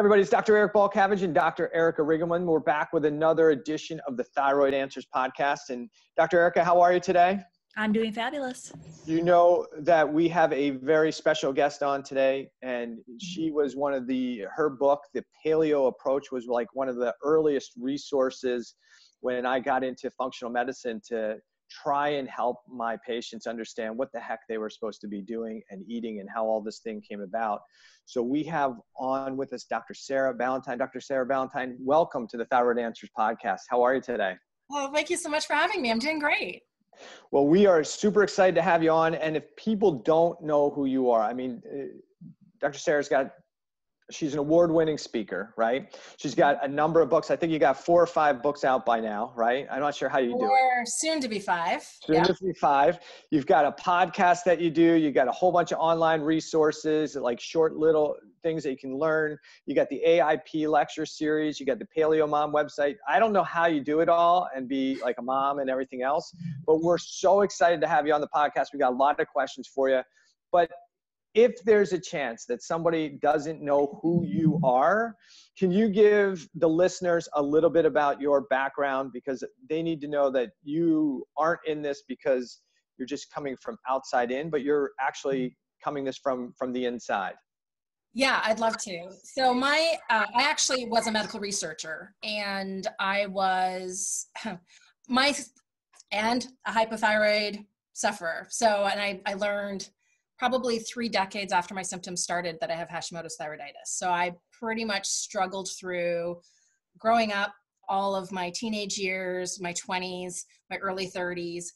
Everybody, it's Dr. Eric Balcavage and Dr. Erica Riggleman. We're back with another edition of the Thyroid Answers podcast. And Dr. Erica, how are you today? I'm doing fabulous. You know that we have a very special guest on today, and she was one of her book, The Paleo Approach, was like one of the earliest resources when I got into functional medicine to try and help my patients understand what the heck they were supposed to be doing and eating and how all this thing came about. So we have on with us Dr. Sarah Ballantyne. Dr. Sarah Ballantyne, welcome to the Thyroid Answers podcast. How are you today? Well, thank you so much for having me. I'm doing great. Well, we are super excited to have you on. And if people don't know who you are, I mean, Dr. She's an award-winning speaker, right? She's got a number of books. I think you got 4 or 5 books out by now, right? I'm not sure how you do it. Soon to be 5. Soon to be 5. You've got a podcast that you do. You got a whole bunch of online resources, like short little things that you can learn. You got the AIP lecture series. You got the Paleo Mom website. I don't know how you do it all and be like a mom and everything else, but we're so excited to have you on the podcast. We got a lot of questions for you. But if there's a chance that somebody doesn't know who you are, can you give the listeners a little bit about your background? Because they need to know that you aren't in this because you're just coming from outside in, but you're actually coming this from the inside. Yeah, I'd love to. So I actually was a medical researcher, and I was a hypothyroid sufferer. And I learned probably 3 decades after my symptoms started that I have Hashimoto's thyroiditis. So I pretty much struggled through growing up, all of my teenage years, my 20s, my early 30s,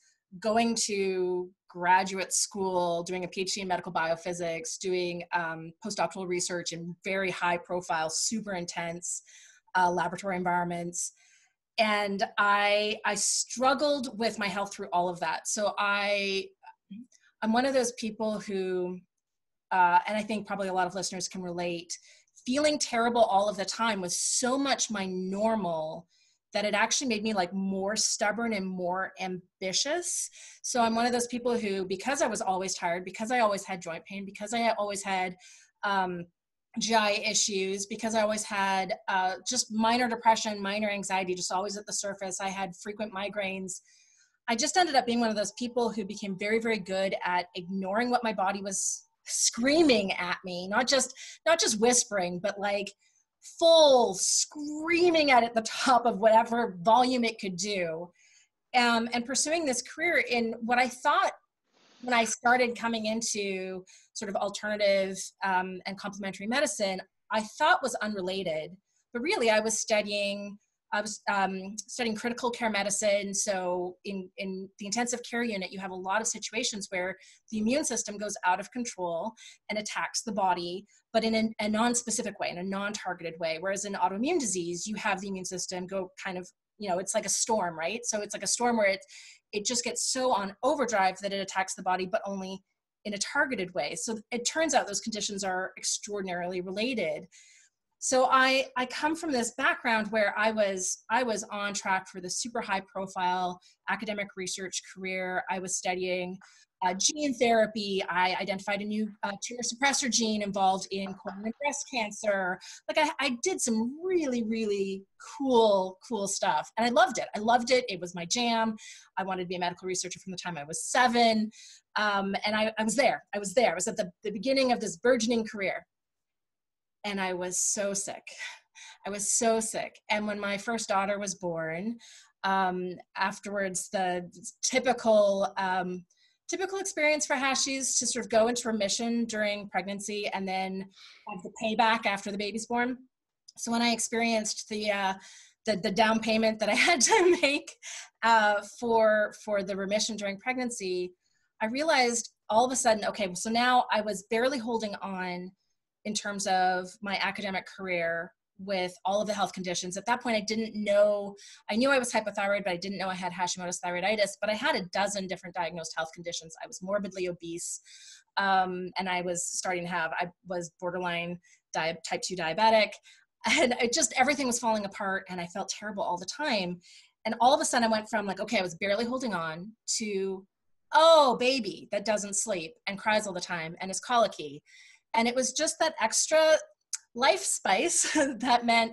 going to graduate school, doing a PhD in medical biophysics, doing postdoctoral research in very high profile, super intense laboratory environments. And I struggled with my health through all of that. So I'm one of those people who, and I think probably a lot of listeners can relate, feeling terrible all of the time was so much my normal that it actually made me like more stubborn and more ambitious. So I'm one of those people who, because I was always tired, because I always had joint pain, because I always had GI issues, because I always had just minor depression, minor anxiety, just always at the surface. I had frequent migraines. I just ended up being one of those people who became very, very good at ignoring what my body was screaming at me, not just whispering, but like full screaming at the top of whatever volume it could do. And pursuing this career in what I thought when I started coming into sort of alternative and complementary medicine, I thought was unrelated, but really I was studying critical care medicine. So in the intensive care unit, you have a lot of situations where the immune system goes out of control and attacks the body, but in a non-specific way, in a non-targeted way. Whereas in autoimmune disease, you have the immune system go kind of, it's like a storm, right? So it's like a storm where it just gets so on overdrive that it attacks the body, but only in a targeted way. So it turns out those conditions are extraordinarily related. So I come from this background where I was on track for the super high profile academic research career. I was studying gene therapy. I identified a new tumor suppressor gene involved in colon and breast cancer. Like I did some really, really cool stuff. And I loved it. It was my jam. I wanted to be a medical researcher from the time I was 7. And I was there. I was at the beginning of this burgeoning career. And I was so sick. And when my first daughter was born, afterwards, the typical experience for Hashis to sort of go into remission during pregnancy and then have the payback after the baby's born. So when I experienced the down payment that I had to make for the remission during pregnancy, I realized all of a sudden, okay, so now I was barely holding on in terms of my academic career with all of the health conditions. At that point, I knew I was hypothyroid, but I didn't know I had Hashimoto's thyroiditis, but I had a dozen different diagnosed health conditions. I was morbidly obese, and I was borderline type 2 diabetic, and everything was falling apart, and I felt terrible all the time. And all of a sudden I went from like, okay, I was barely holding on to, oh, baby that doesn't sleep and cries all the time and is colicky. And it was just that extra life spice that meant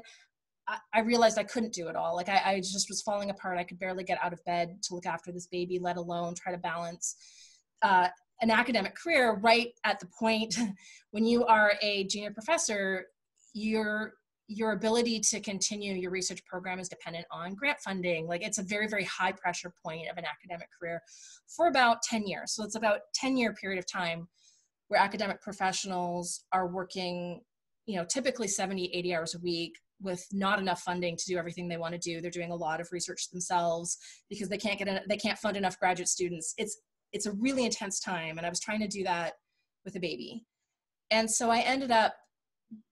I realized I couldn't do it all. Like I just was falling apart. I could barely get out of bed to look after this baby, let alone try to balance an academic career right at the point when you are a junior professor. Your ability to continue your research program is dependent on grant funding. Like it's a very, very high pressure point of an academic career for about 10 years. So it's about 10-year period of time where academic professionals are working, typically 70, 80 hours a week with not enough funding to do everything they want to do. They're doing a lot of research themselves because they can't fund enough graduate students. It's a really intense time. And I was trying to do that with a baby. And so I ended up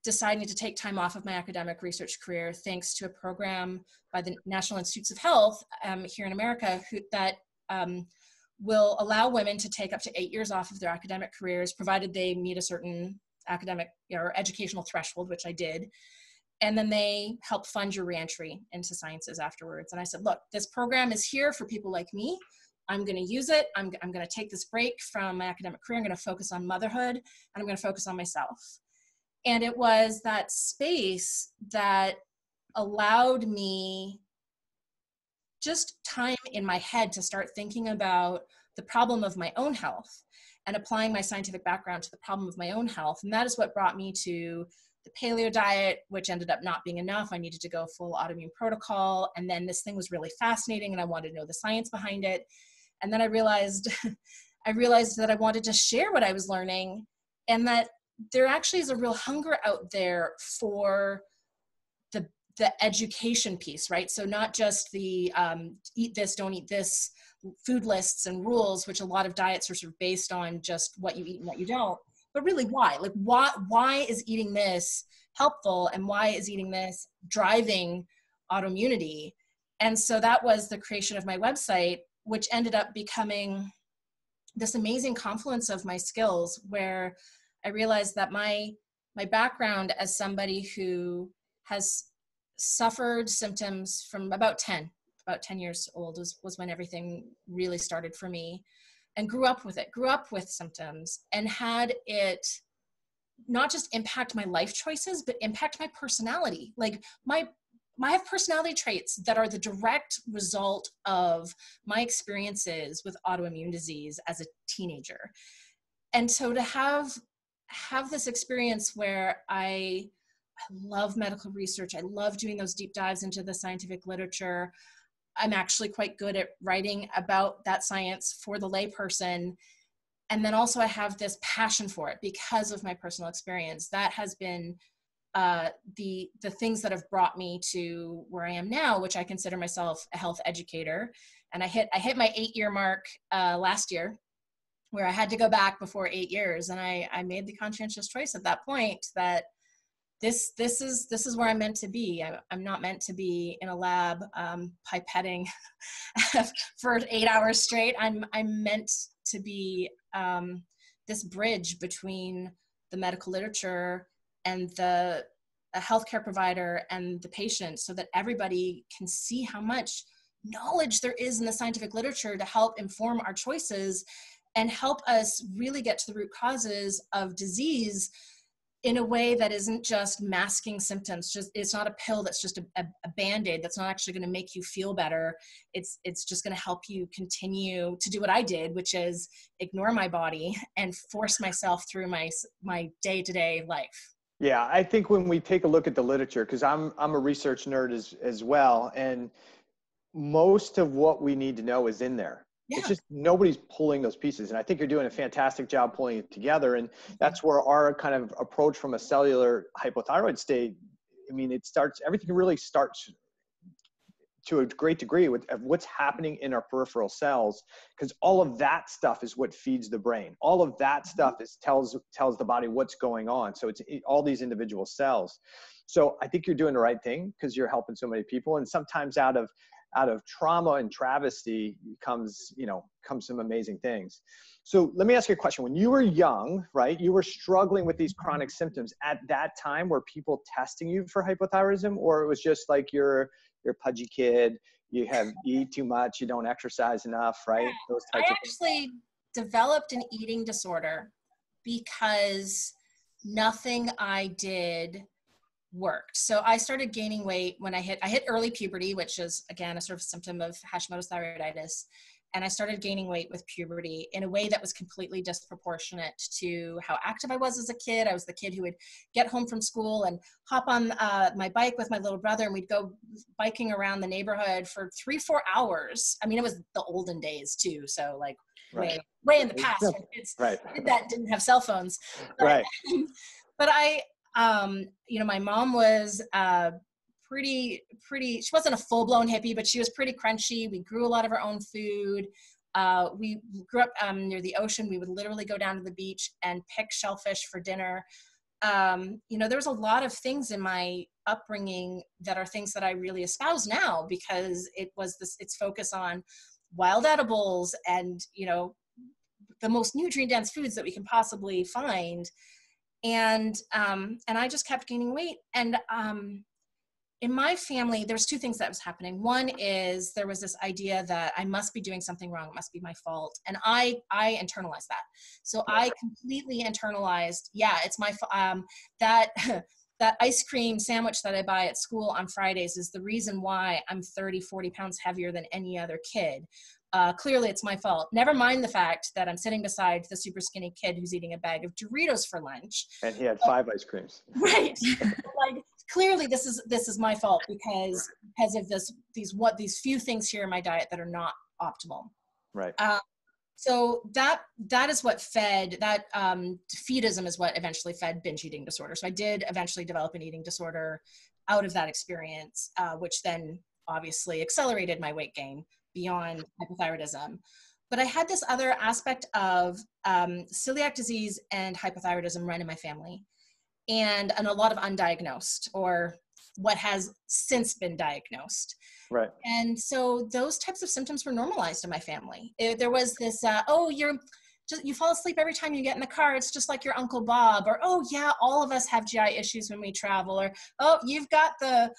deciding to take time off of my academic research career thanks to a program by the National Institutes of Health here in America that will allow women to take up to 8 years off of their academic careers, provided they meet a certain academic or educational threshold, which I did. And then they help fund your reentry into sciences afterwards. And I said, look, this program is here for people like me. I'm going to use it. I'm going to take this break from my academic career. I'm going to focus on motherhood, and I'm going to focus on myself. And it was that space that allowed me just time in my head to start thinking about the problem of my own health and applying my scientific background to the problem of my own health. And that is what brought me to the paleo diet, which ended up not being enough. I needed to go full autoimmune protocol. And then this thing was really fascinating and I wanted to know the science behind it. And then I realized that I wanted to share what I was learning, and that there actually is a real hunger out there for the education piece, right? So not just the eat this, don't eat this food lists and rules, which a lot of diets are sort of based on just what you eat and what you don't, but really why? Like why is eating this helpful, and why is eating this driving autoimmunity? And so that was the creation of my website, which ended up becoming this amazing confluence of my skills, where I realized that my background as somebody who has suffered symptoms from about 10 years old was when everything really started for me, and grew up with symptoms, and had it not just impact my life choices, but impact my personality. Like I have personality traits that are the direct result of my experiences with autoimmune disease as a teenager. And so to have this experience where I love medical research, I love doing those deep dives into the scientific literature. I'm actually quite good at writing about that science for the layperson. And then also I have this passion for it because of my personal experience. That has been the things that have brought me to where I am now, which I consider myself a health educator. And I hit my 8-year mark last year, where I had to go back before 8 years. And I made the conscientious choice at that point that this is where I'm meant to be. I'm not meant to be in a lab pipetting for 8 hours straight. I'm meant to be this bridge between the medical literature and a healthcare provider and the patient, so that everybody can see how much knowledge there is in the scientific literature to help inform our choices and help us really get to the root causes of disease in a way that isn't just masking symptoms. It's not a pill that's just a Band-Aid that's not actually going to make you feel better. It's just going to help you continue to do what I did, which is ignore my body and force myself through my day-to-day life. Yeah, I think when we take a look at the literature, because I'm a research nerd as well, and most of what we need to know is in there. Yeah. It's just nobody's pulling those pieces. And I think you're doing a fantastic job pulling it together. And that's where our kind of approach from a cellular hypothyroid state, I mean, everything really starts to a great degree with what's happening in our peripheral cells, because all of that stuff is what feeds the brain. All of that stuff tells the body what's going on. So it's all these individual cells. So I think you're doing the right thing because you're helping so many people. And sometimes out of trauma and travesty comes some amazing things. So let me ask you a question. When you were young, right, you were struggling with these chronic symptoms at that time. Were people testing you for hypothyroidism, or it was just like you're a pudgy kid, you eat too much, you don't exercise enough, right? Those types I actually developed an eating disorder because nothing I did worked. So I started gaining weight when I hit early puberty, which is again a sort of symptom of Hashimoto's thyroiditis. And I started gaining weight with puberty in a way that was completely disproportionate to how active I was as a kid. I was the kid who would get home from school and hop on my bike with my little brother, and we'd go biking around the neighborhood for 3-4 hours. I mean, it was the olden days too. So like way in the past, when kids did that, didn't have cell phones. But, but I, my mom was pretty, she wasn't a full-blown hippie, but she was pretty crunchy. We grew a lot of our own food. We grew up near the ocean. We would literally go down to the beach and pick shellfish for dinner. There was a lot of things in my upbringing that are things that I really espouse now, because its focus on wild edibles and, the most nutrient-dense foods that we can possibly find. And I just kept gaining weight. And in my family, there's two things that was happening. One is there was this idea that I must be doing something wrong. It must be my fault. And I internalized that. So I completely internalized, it's my fault. That ice cream sandwich that I buy at school on Fridays is the reason why I'm 30, 40 pounds heavier than any other kid. Clearly it's my fault. Never mind the fact that I'm sitting beside the super skinny kid who's eating a bag of Doritos for lunch. And he had 5 ice creams. Right. Like, clearly this is my fault because of these few things here in my diet that are not optimal. Right. So that is what fed that defeatism is what eventually fed binge eating disorder. So I did eventually develop an eating disorder out of that experience, which then obviously accelerated my weight gain beyond hypothyroidism. But I had this other aspect of celiac disease and hypothyroidism run in my family, and a lot of undiagnosed, or what has since been diagnosed. Right. And so those types of symptoms were normalized in my family. There was this, you fall asleep every time you get in the car. It's just like your Uncle Bob, or, oh yeah, all of us have GI issues when we travel, or, oh, you've got the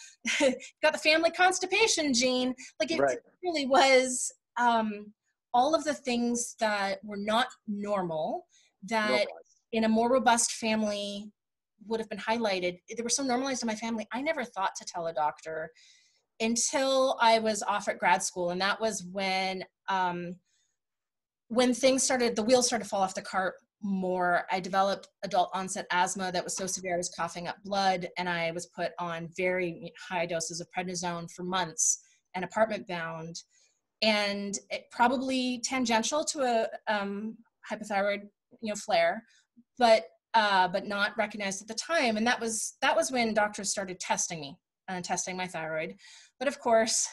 family constipation gene. Like it really was all of the things that were not normal that in a more robust family would have been highlighted. They were so normalized in my family. I never thought to tell a doctor until I was off at grad school. And that was when things started, the wheels started to fall off the cart more. I developed adult onset asthma that was so severe I was coughing up blood, and I was put on very high doses of prednisone for months and apartment bound, and it probably tangential to a hypothyroid flare, but not recognized at the time. And that was when doctors started testing me and testing my thyroid. But of course,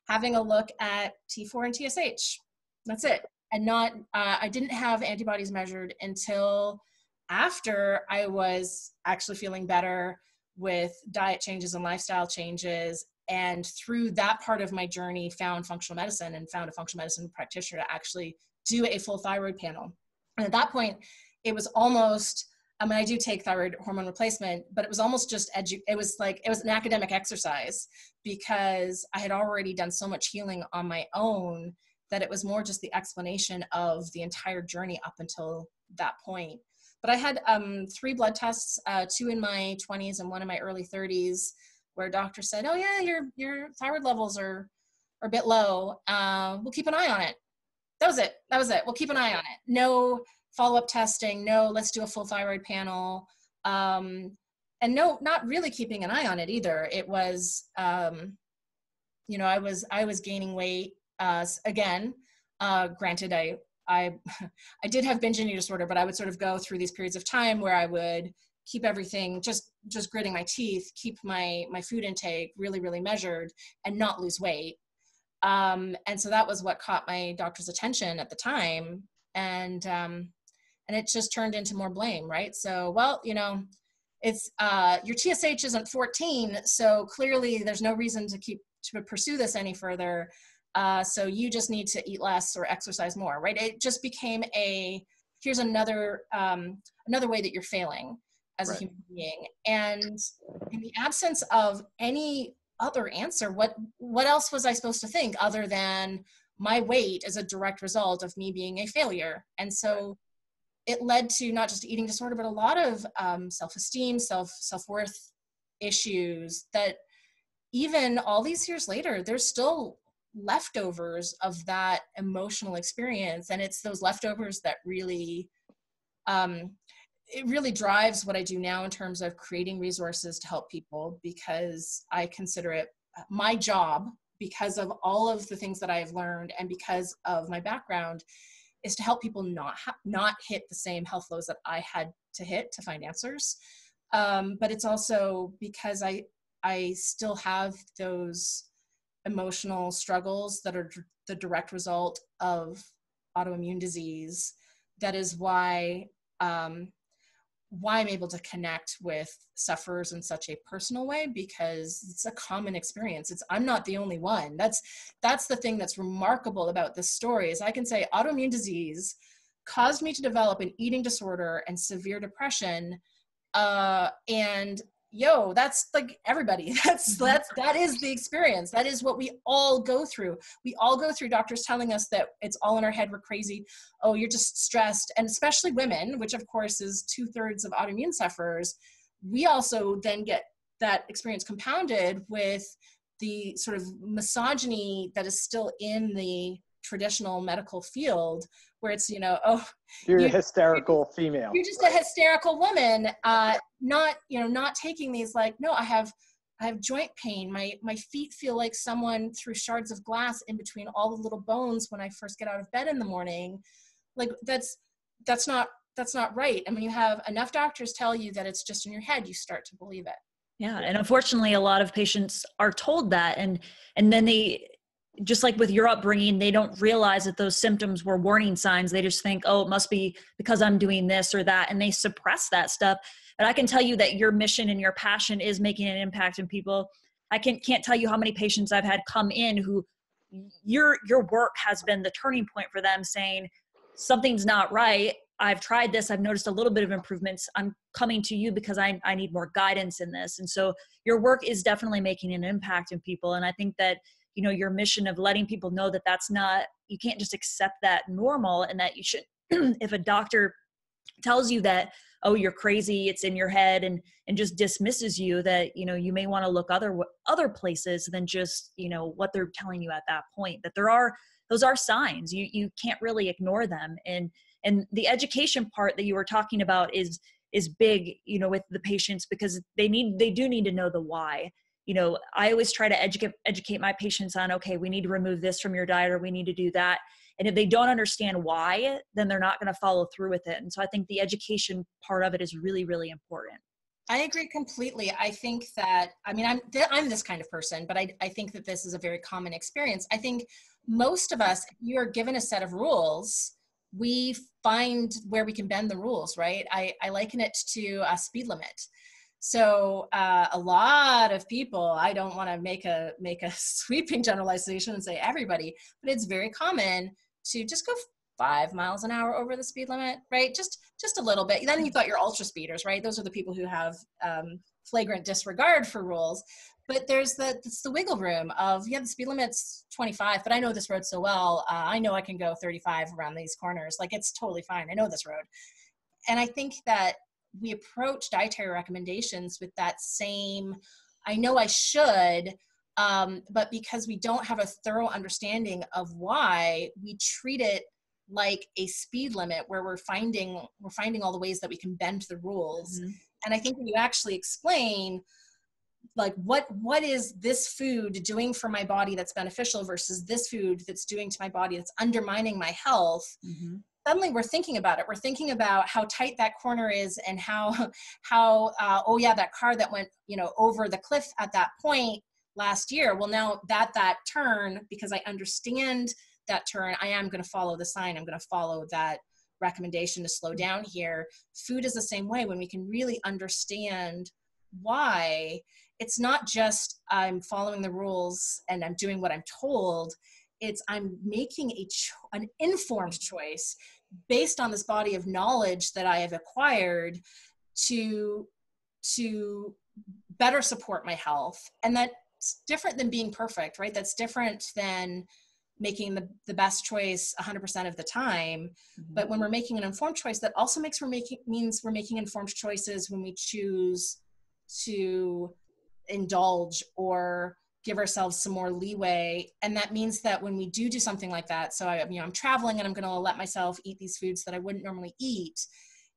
having a look at T4 and TSH, that's it. And I didn't have antibodies measured until after I was actually feeling better with diet changes and lifestyle changes. And through that part of my journey, found functional medicine and found a functional medicine practitioner to actually do a full thyroid panel. And at that point, it was almost, I do take thyroid hormone replacement, but it was almost just, it was an academic exercise, because I had already done so much healing on my own that it was more just the explanation of the entire journey up until that point. But I had 3 blood tests, 2 in my 20s and 1 in my early 30s, where a doctor said, oh yeah, your thyroid levels are a bit low. We'll keep an eye on it. That was it. We'll keep an eye on it. No follow-up testing. No, let's do a full thyroid panel. And no, not really keeping an eye on it either. It was, I was gaining weight. Again, granted, I did have binge eating disorder, but I would sort of go through these periods of time where I would keep everything, just gritting my teeth, keep my food intake really, really measured, and not lose weight. And so that was what caught my doctor's attention at the time. And it just turned into more blame, right? So, well, it's, your TSH isn't 14, so clearly there's no reason to pursue this any further. So you just need to eat less or exercise more, right? It just became here's another way that you're failing as a human being. And in the absence of any other answer, what else was I supposed to think other than my weight is a direct result of me being a failure? And so it led to not just eating disorder, but a lot of self-esteem, self-worth issues that even all these years later, there's still leftovers of that emotional experience. And it's those leftovers that really, it really drives what I do now in terms of creating resources to help people, because I consider it my job, because of all of the things that I've learned and because of my background, is to help people not hit the same health lows that I had to hit to find answers. But it's also because I still have those emotional struggles that are the direct result of autoimmune disease. That is why I'm able to connect with sufferers in such a personal way, because it's a common experience. I'm not the only one. That's the thing that's remarkable about this story, is I can say autoimmune disease caused me to develop an eating disorder and severe depression. And that's like everybody. That is the experience. That is what we all go through. We all go through doctors telling us that it's all in our head, we're crazy. Oh, you're just stressed. And especially women, which of course is 2/3 of autoimmune sufferers. We also then get that experience compounded with the sort of misogyny that is still in the traditional medical field, where it's, oh, you're a hysterical female. You're just a hysterical woman, not taking these like, no, I have joint pain. My feet feel like someone threw shards of glass in between all the little bones when I first get out of bed in the morning. Like that's not right. And when you have enough doctors tell you that it's just in your head, you start to believe it. Yeah. And unfortunately, a lot of patients are told that. And then they, just like with your upbringing, they don't realize that those symptoms were warning signs. They just think, oh, it must be because I'm doing this or that. And they suppress that stuff. But I can tell you that your mission and your passion is making an impact in people. I can't tell you how many patients I've had come in who your work has been the turning point for them, saying something's not right. I've tried this. I've noticed a little bit of improvements. I'm coming to you because I need more guidance in this. And so your work is definitely making an impact in people. And I think that, your mission of letting people know that that's not, you can't just accept that normal, and that you should, if a doctor tells you that, oh, you're crazy, it's in your head, and just dismisses you, that, you may want to look other places than just, what they're telling you at that point, that those are signs. You can't really ignore them. And the education part that you were talking about is big, with the patients, because they do need to know the why. I always try to educate my patients on, okay, we need to remove this from your diet, or we need to do that. And if they don't understand why, then they're not going to follow through with it. And so I think the education part of it is really, really important. I agree completely. I think that, I'm this kind of person, but I think that this is a very common experience. I think most of us, if you are given a set of rules, we find where we can bend the rules, right? I liken it to a speed limit. So a lot of people, I don't want to make a sweeping generalization and say everybody, but it's very common to just go 5 miles an hour over the speed limit, right? Just a little bit. Then you've got your ultra speeders, right? Those are the people who have flagrant disregard for rules. But it's the wiggle room of, the speed limit's 25, but I know this road so well. I know I can go 35 around these corners. Like, it's totally fine. I know this road. And I think that we approach dietary recommendations with that same, I know I should, but because we don't have a thorough understanding of why, we treat it like a speed limit where we're finding all the ways that we can bend the rules. Mm-hmm. And I think when you actually explain, like, what is this food doing for my body that's beneficial versus this food that's doing to my body that's undermining my health, mm-hmm. Suddenly we're thinking about it. We're thinking about how tight that corner is, and how that car that went, over the cliff at that point last year. Well, now that turn, because I understand that turn, I am going to follow the sign. I'm going to follow that recommendation to slow down here. Food is the same way. When we can really understand why, it's not just I'm following the rules and I'm doing what I'm told. It's I'm making an informed choice based on this body of knowledge that I have acquired to better support my health. And that's different than being perfect, right? That's different than making the best choice 100% of the time. Mm-hmm. But when we're making an informed choice, that also means we're making informed choices when we choose to indulge or give ourselves some more leeway. And that means that when we do something like that, so I'm traveling and I'm going to let myself eat these foods that I wouldn't normally eat,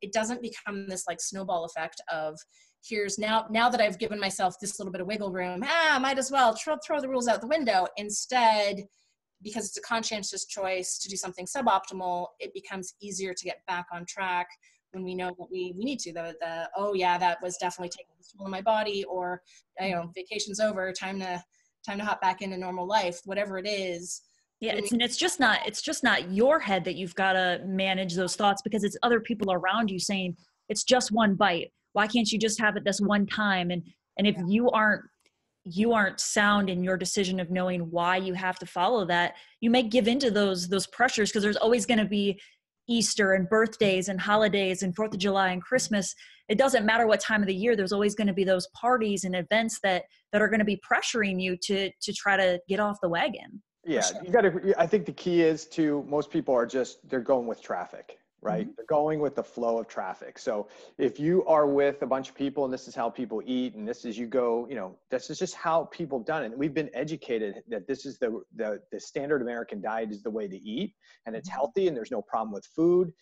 it doesn't become this like snowball effect of here's now that I've given myself this little bit of wiggle room, might as well throw the rules out the window. Instead, because it's a conscientious choice to do something suboptimal, it becomes easier to get back on track when we know that we need to. That was definitely taking a toll on my body, or vacation's over, time to hop back into normal life, whatever it is. Yeah, it's just not your head that you've got to manage those thoughts, because it's other people around you saying it's just one bite. Why can't you just have it this one time? And if you aren't sound in your decision of knowing why you have to follow that, you may give into those pressures, because there's always going to be Easter and birthdays and holidays and 4th of July and Christmas. It doesn't matter what time of the year, there's always going to be those parties and events that are going to be pressuring you to try to get off the wagon. Yeah, I think the key is most people are they're going with traffic, right? Mm-hmm. They're going with the flow of traffic. So if you are with a bunch of people and this is how people eat, and this is this is just how people have done it. And we've been educated that this is the standard American diet is the way to eat, and it's healthy and there's no problem with food.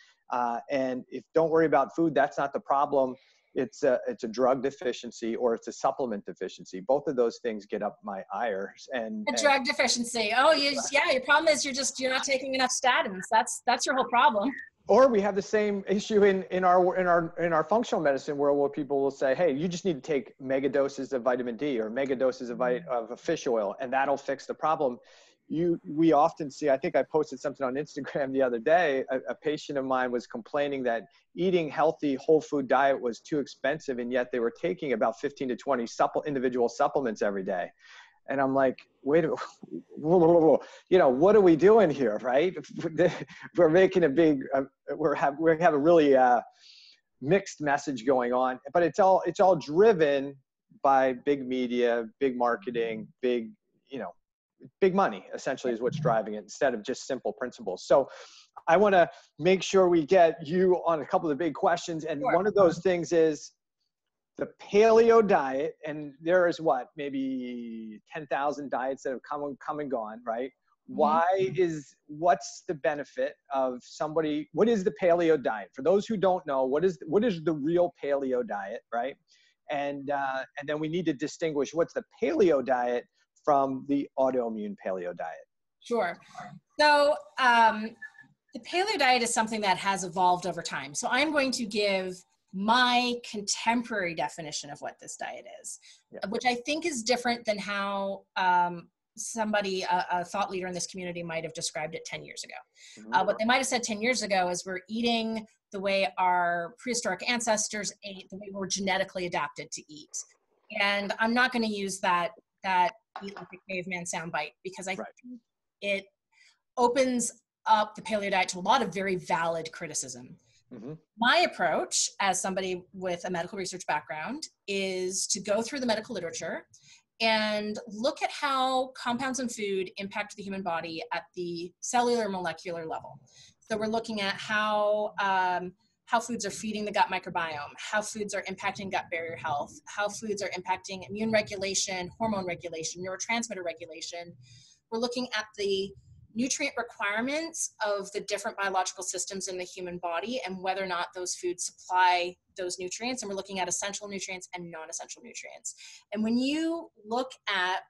And if don't worry about food, that's not the problem. It's a drug deficiency or it's a supplement deficiency. Both of those things get up my ires. And drug deficiency. Oh, your problem is you're not taking enough statins. That's your whole problem. Or we have the same issue in our functional medicine world, where people will say, hey, you just need to take mega doses of vitamin D or mega doses of fish oil, and that'll fix the problem. We often see, I think I posted something on Instagram the other day, a patient of mine was complaining that eating healthy whole food diet was too expensive, and yet they were taking about 15 to 20 individual supplements every day. And I'm like, wait, what are we doing here, right? We're making we have a really mixed message going on, but it's all driven by big media, big marketing, big money, essentially, is what's driving it, instead of just simple principles. So I want to make sure we get you on a couple of the big questions. And one of those things is the paleo diet. And there is maybe 10,000 diets that have come and gone, right? What's the benefit of what is the paleo diet? For those who don't know, what is the real paleo diet, right? And then we need to distinguish what's the paleo diet from the autoimmune paleo diet. Sure. So the paleo diet is something that has evolved over time. So I'm going to give my contemporary definition of what this diet is, which I think is different than how somebody, a thought leader in this community, might have described it 10 years ago. What they might have said 10 years ago is we're eating the way our prehistoric ancestors ate, the way we're genetically adapted to eat. And I'm not going to use that eat like a caveman soundbite, because I think it opens up the paleo diet to a lot of very valid criticism. Mm-hmm. My approach, as somebody with a medical research background, is to go through the medical literature and look at how compounds in food impact the human body at the cellular molecular level. So we're looking at how foods are feeding the gut microbiome, how foods are impacting gut barrier health, how foods are impacting immune regulation, hormone regulation, neurotransmitter regulation. We're looking at the nutrient requirements of the different biological systems in the human body and whether or not those foods supply those nutrients. And we're looking at essential nutrients and non-essential nutrients. And when you look at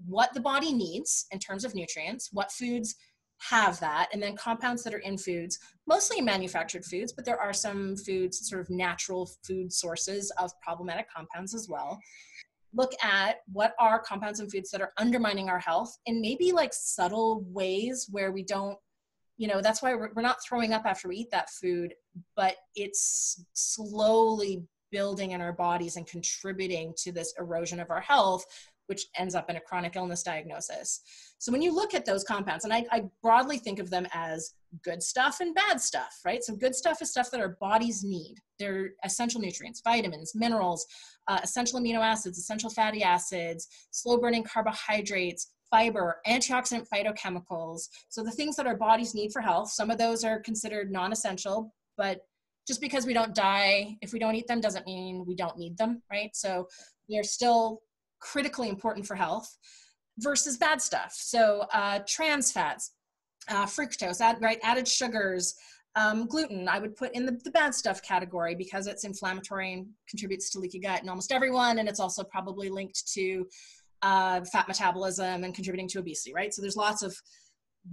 what the body needs in terms of nutrients, what foods have that, and then compounds that are in foods, mostly manufactured foods, but there are some foods, sort of natural food sources of problematic compounds as well. Look at what are compounds in foods that are undermining our health in maybe like subtle ways where we don't, that's why we're not throwing up after we eat that food, but it's slowly building in our bodies and contributing to this erosion of our health, which ends up in a chronic illness diagnosis. So when you look at those compounds, and I broadly think of them as good stuff and bad stuff, right? So good stuff is stuff that our bodies need. They're essential nutrients, vitamins, minerals, essential amino acids, essential fatty acids, slow burning carbohydrates, fiber, antioxidant phytochemicals. So the things that our bodies need for health, some of those are considered non-essential, but just because we don't die if we don't eat them doesn't mean we don't need them, right? So they're still critically important for health versus bad stuff. So trans fats, fructose, added sugars, gluten, I would put in the bad stuff category because it's inflammatory and contributes to leaky gut in almost everyone. And it's also probably linked to fat metabolism and contributing to obesity, right? So there's lots of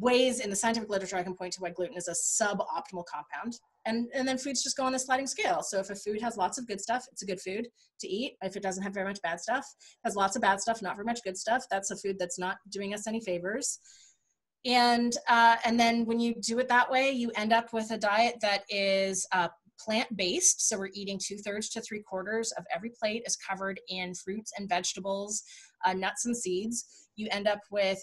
ways in the scientific literature I can point to why gluten is a suboptimal compound. And then foods just go on a sliding scale. So if a food has lots of good stuff, it's a good food to eat. If it doesn't have very much bad stuff, has lots of bad stuff, not very much good stuff, that's a food that's not doing us any favors. And then when you do it that way, you end up with a diet that is plant-based. So we're eating 2/3 to 3/4 of every plate is covered in fruits and vegetables, nuts and seeds. You end up with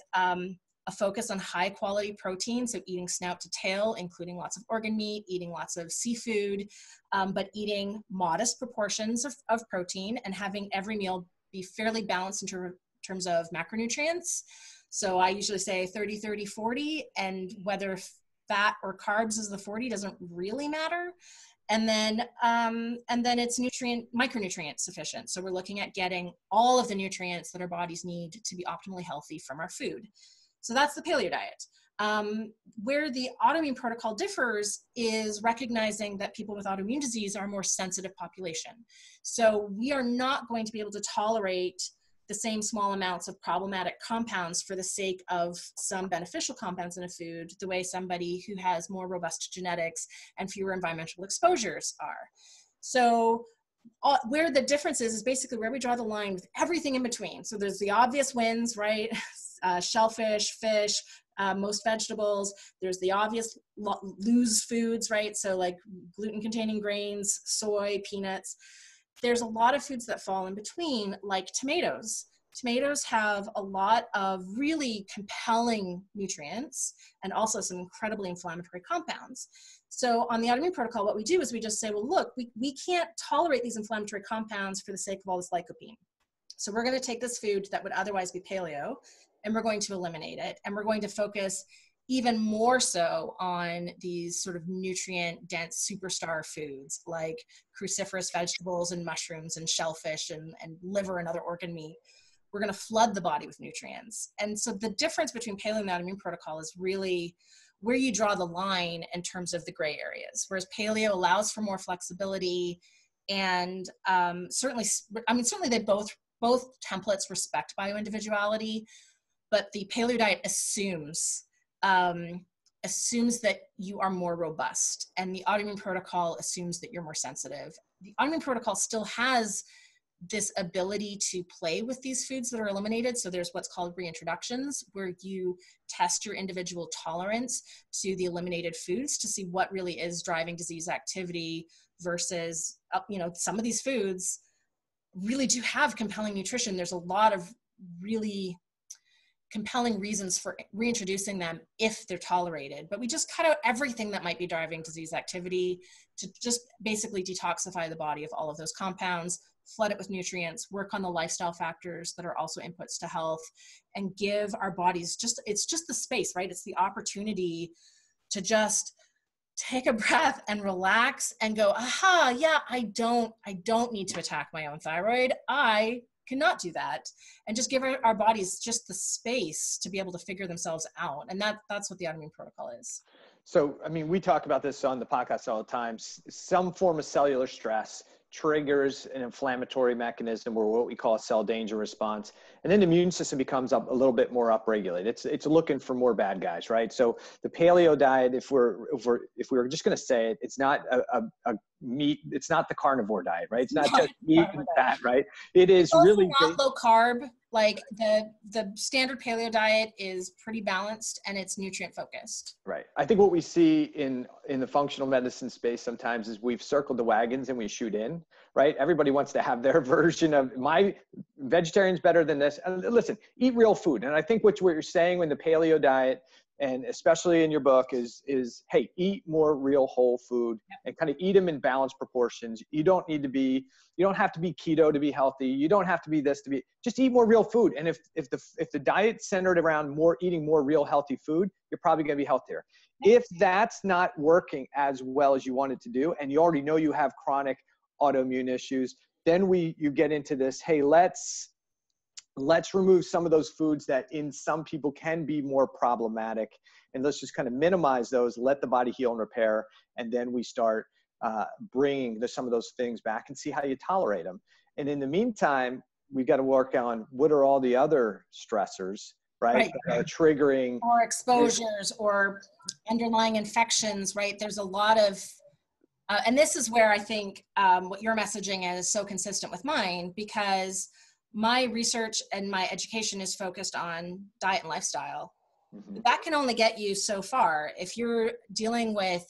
a focus on high quality protein. So eating snout to tail, including lots of organ meat, eating lots of seafood, but eating modest proportions of protein and having every meal be fairly balanced in terms of macronutrients. So I usually say 30, 30, 40, and whether fat or carbs is the 40 doesn't really matter. And then it's micronutrient sufficient. So we're looking at getting all of the nutrients that our bodies need to be optimally healthy from our food. So that's the paleo diet. Where the autoimmune protocol differs is recognizing that people with autoimmune disease are a more sensitive population. So we are not going to be able to tolerate the same small amounts of problematic compounds for the sake of some beneficial compounds in a food, the way somebody who has more robust genetics and fewer environmental exposures are. So where the difference is basically where we draw the line with everything in between. So there's the obvious wins, right? Shellfish, fish, most vegetables. There's the obvious lose foods, right? So like gluten-containing grains, soy, peanuts. There's a lot of foods that fall in between, like tomatoes. Tomatoes have a lot of really compelling nutrients and also some incredibly inflammatory compounds. So on the autoimmune protocol, what we do is we just say, well, look, we can't tolerate these inflammatory compounds for the sake of all this lycopene. So we're going to take this food that would otherwise be paleo, and we're going to eliminate it. And we're going to focus even more so on these sort of nutrient-dense superstar foods like cruciferous vegetables and mushrooms and shellfish and liver and other organ meat. We're going to flood the body with nutrients. And so the difference between paleo and the autoimmune protocol is really where you draw the line in terms of the gray areas, whereas paleo allows for more flexibility. And certainly they both templates respect bioindividuality, but the paleo diet assumes that you are more robust, and the autoimmune protocol assumes that you're more sensitive. The autoimmune protocol still has this ability to play with these foods that are eliminated. So there's what's called reintroductions, where you test your individual tolerance to the eliminated foods to see what really is driving disease activity versus, some of these foods really do have compelling nutrition. There's a lot of really compelling reasons for reintroducing them if they're tolerated, but we just cut out everything that might be driving disease activity to just basically detoxify the body of all of those compounds, flood it with nutrients, work on the lifestyle factors that are also inputs to health, and give our bodies it's just the space, right? It's the opportunity to just take a breath and relax and go, aha, yeah, I don't need to attack my own thyroid. I cannot do that, and just give our bodies just the space to be able to figure themselves out. And that's what the autoimmune protocol is. So, we talk about this on the podcast all the time. Some form of cellular stress triggers an inflammatory mechanism, or what we call a cell danger response. And then the immune system becomes a little bit more upregulated. It's looking for more bad guys, right? So the paleo diet, if we're just going to say it, it's not a meat, it's not the carnivore diet, right? It's not just meat and fat, right? It is really not low carb. Like the standard paleo diet is pretty balanced and it's nutrient focused. Right. I think what we see in the functional medicine space sometimes is we've circled the wagons and we shoot in, right? Everybody wants to have their version of my vegetarian's better than this. And listen, eat real food. And I think what you're saying in the paleo diet, and especially in your book, is hey, eat more real whole food and kind of eat them in balanced proportions. You don't have to be keto to be healthy. You don't have to be this to be, just eat more real food. And if the diet's centered around eating more real healthy food, you're probably going to be healthier. If that's not working as well as you want it to do, and you already know you have chronic autoimmune issues, then you get into this, hey, let's let's remove some of those foods that in some people can be more problematic, and let's just kind of minimize those, let the body heal and repair, and then we start bringing some of those things back and see how you tolerate them. And in the meantime, we've got to work on what are all the other stressors, right? Triggering. Or exposures or underlying infections, right? There's a lot of, and this is where I think what your messaging is so consistent with mine, because my research and my education is focused on diet and lifestyle. Mm-hmm. But that can only get you so far. If you're dealing with,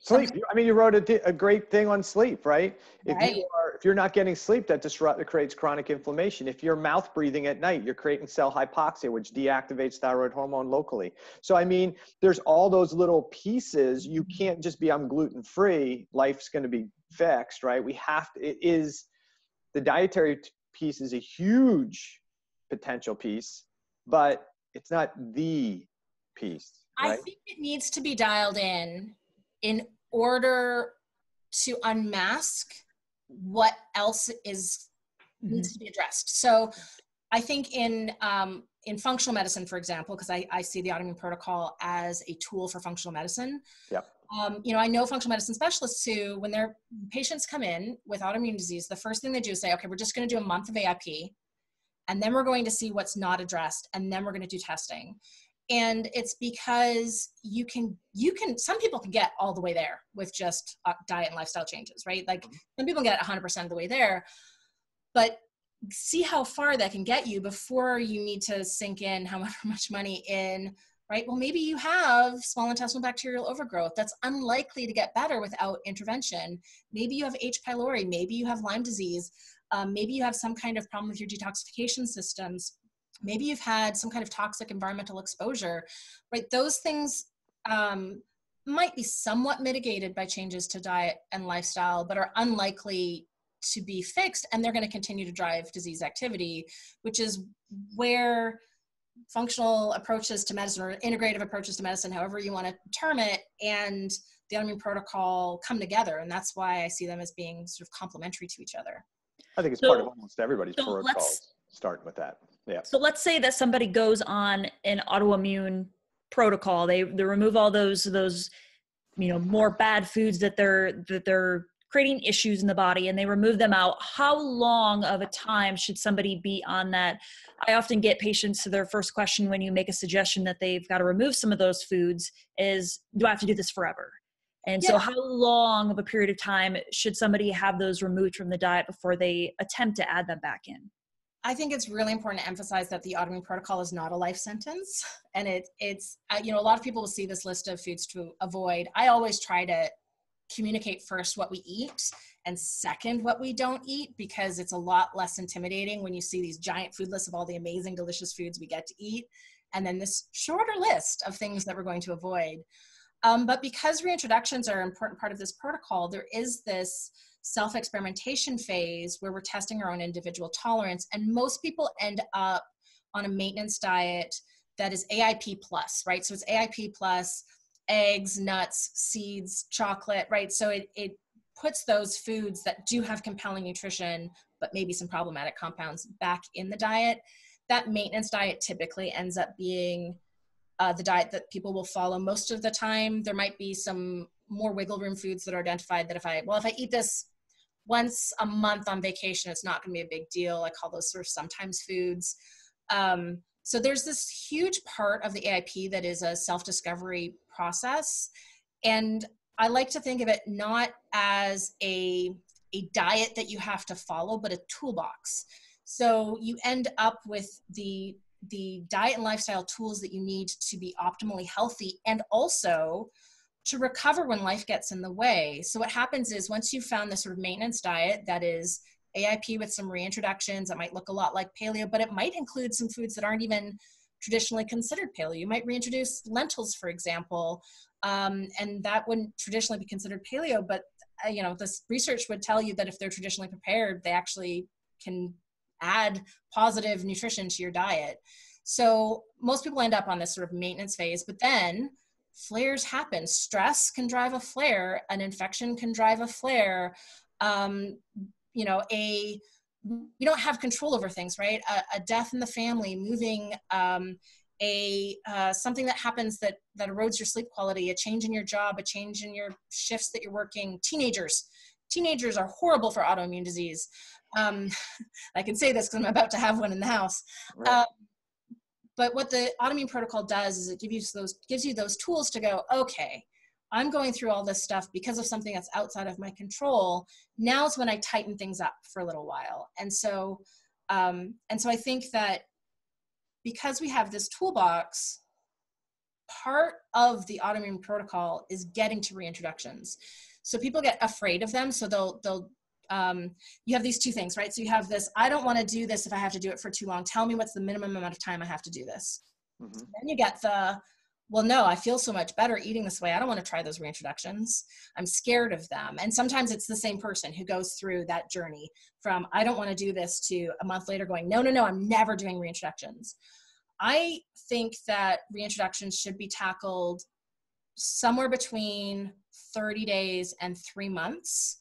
sleep. I mean, you wrote a great thing on sleep, right? If you're not getting sleep, that creates chronic inflammation. If you're mouth breathing at night, you're creating cell hypoxia, which deactivates thyroid hormone locally. So, I mean, there's all those little pieces. You can't just be, I'm gluten free. Life's going to be fixed, right? The dietary piece is a huge potential piece, but it's not the piece. Right? I think it needs to be dialed in order to unmask what else needs to be addressed. So I think in functional medicine, for example, because I see the autoimmune protocol as a tool for functional medicine. Yep. I know functional medicine specialists who, when their patients come in with autoimmune disease, the first thing they do is say, okay, we're just going to do a month of AIP, and then we're going to see what's not addressed, and then we're going to do testing. And it's because you can, some people can get all the way there with just diet and lifestyle changes, right? Like some people get 100% of the way there, but see how far that can get you before you need to sink in how much money in, right? Well, maybe you have small intestinal bacterial overgrowth that's unlikely to get better without intervention. Maybe you have H. pylori, maybe you have Lyme disease, maybe you have some kind of problem with your detoxification systems. Maybe you've had some kind of toxic environmental exposure, right? Those things might be somewhat mitigated by changes to diet and lifestyle, but are unlikely to be fixed, and they're going to continue to drive disease activity, which is where functional approaches to medicine, or integrative approaches to medicine, however you want to term it, and the autoimmune protocol come together. And that's why I see them as being sort of complementary to each other. I think it's part of almost everybody's protocols, starting with that. Yeah. So let's say that somebody goes on an autoimmune protocol. They remove all those more bad foods that they're creating issues in the body, and they remove them out. How long of a time should somebody be on that? I often get patients, their first question when you make a suggestion that they've got to remove some of those foods is, do I have to do this forever? And so how long of a period of time should somebody have those removed from the diet before they attempt to add them back in? I think it's really important to emphasize that the autoimmune protocol is not a life sentence. And it's a lot of people will see this list of foods to avoid. I always try to communicate first what we eat and second what we don't eat, because it's a lot less intimidating when you see these giant food lists of all the amazing, delicious foods we get to eat, and then this shorter list of things that we're going to avoid. But because reintroductions are an important part of this protocol, there is this self-experimentation phase where we're testing our own individual tolerance. And most people end up on a maintenance diet that is AIP plus, right? So it's AIP plus eggs, nuts, seeds, chocolate, right? So it puts those foods that do have compelling nutrition, but maybe some problematic compounds back in the diet. That maintenance diet typically ends up being the diet that people will follow most of the time. There might be some more wiggle room foods that are identified that if I eat this once a month on vacation, it's not going to be a big deal. I call those sort of sometimes foods. So there's this huge part of the AIP that is a self-discovery process. And I like to think of it not as a diet that you have to follow, but a toolbox. So you end up with the diet and lifestyle tools that you need to be optimally healthy and also to recover when life gets in the way. So what happens is once you've found this sort of maintenance diet that is AIP with some reintroductions, that might look a lot like paleo, but it might include some foods that aren't even traditionally considered paleo. You might reintroduce lentils, for example, and that wouldn't traditionally be considered paleo, but this research would tell you that if they're traditionally prepared, they actually can add positive nutrition to your diet. So most people end up on this sort of maintenance phase, but then flares happen. Stress can drive a flare. An infection can drive a flare. A we don't have control over things, right? A death in the family, moving, something that happens that erodes your sleep quality, a change in your job, a change in your shifts that you're working. Teenagers are horrible for autoimmune disease. I can say this because I'm about to have one in the house. Right. But what the autoimmune protocol does is it gives you those tools to go, okay, I'm going through all this stuff because of something that's outside of my control. Now's when I tighten things up for a little while. And so I think that because we have this toolbox, part of the autoimmune protocol is getting to reintroductions. So people get afraid of them. So you have these two things, right? So you have this, I don't want to do this if I have to do it for too long. Tell me what's the minimum amount of time I have to do this. Mm-hmm. Then you get well, no, I feel so much better eating this way. I don't want to try those reintroductions. I'm scared of them. And sometimes it's the same person who goes through that journey from, I don't want to do this, to a month later going, no, I'm never doing reintroductions. I think that reintroductions should be tackled somewhere between 30 days and 3 months,